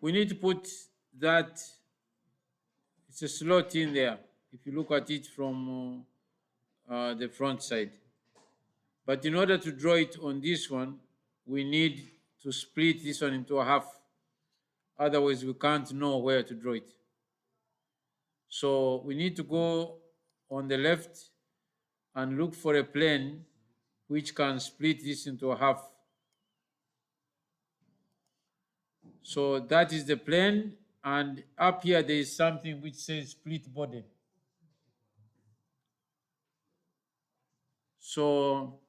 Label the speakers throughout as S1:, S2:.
S1: we need to put that, it's a slot in there if you look at it from the front side. But in order to draw it on this one, we need to split this one into a half. Otherwise, we can't know where to draw it. So we need to go on the left and look for a plane which can split this into a half. So that is the plane, and up here there is something which says split body. So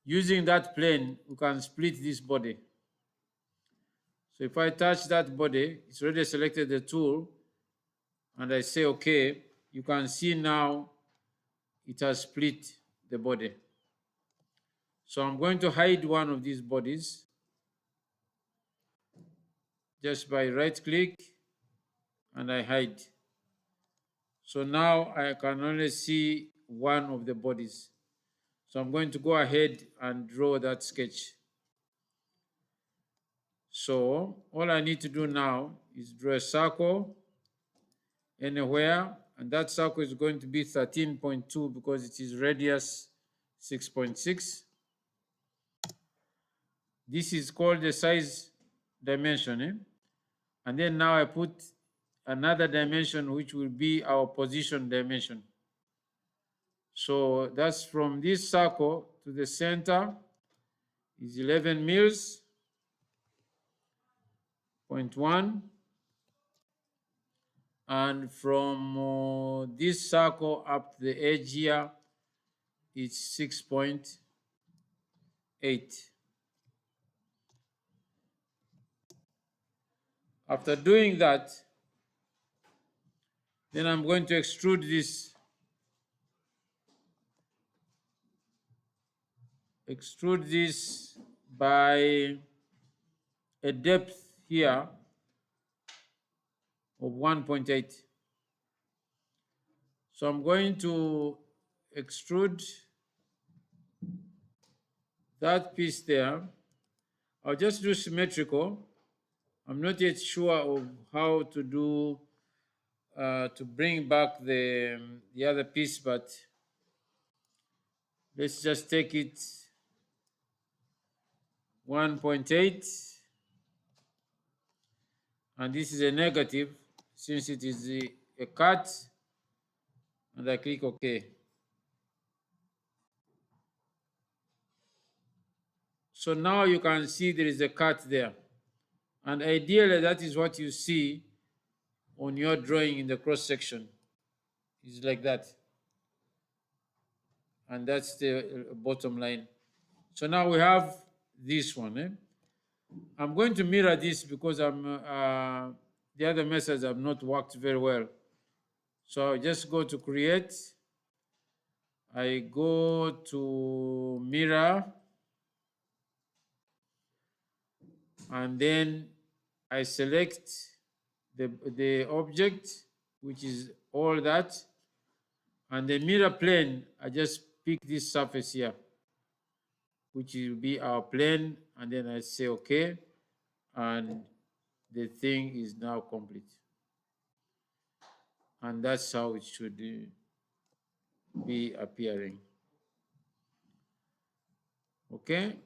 S1: using that plane, we can split this body. So if I touch that body, it's already selected the tool, and I say okay, you can see now it has split the body. So I'm going to hide one of these bodies just by right click, and I hide. So now I can only see one of the bodies. So I'm going to go ahead and draw that sketch. So all I need to do now is draw a circle anywhere, and that circle is going to be 13.2 because it is radius 6.6. This is called the size dimension. And then now I put another dimension which will be our position dimension. So that's from this circle to the center is 11 mils, 0.1. And from this circle up to the edge here, it's 6.8. After doing that, then I'm going to extrude this. Extrude this by a depth here of 1.8. So I'm going to extrude that piece there. I'll just do symmetrical. I'm not yet sure of how to do to bring back the other piece, but let's just take it 1.8, and this is a negative since it is a cut, and I click OK. So now you can see there is a cut there, and ideally that is what you see on your drawing in the cross section. It's like that, and that's the bottom line. So now we have this one. I'm going to mirror this because the other methods have not worked very well. So I just go to create, I go to mirror, and then I select the object, which is all that, and the mirror plane, I just pick this surface here, which will be our plane, and then I say okay, and the thing is now complete. And that's how it should be appearing. Okay.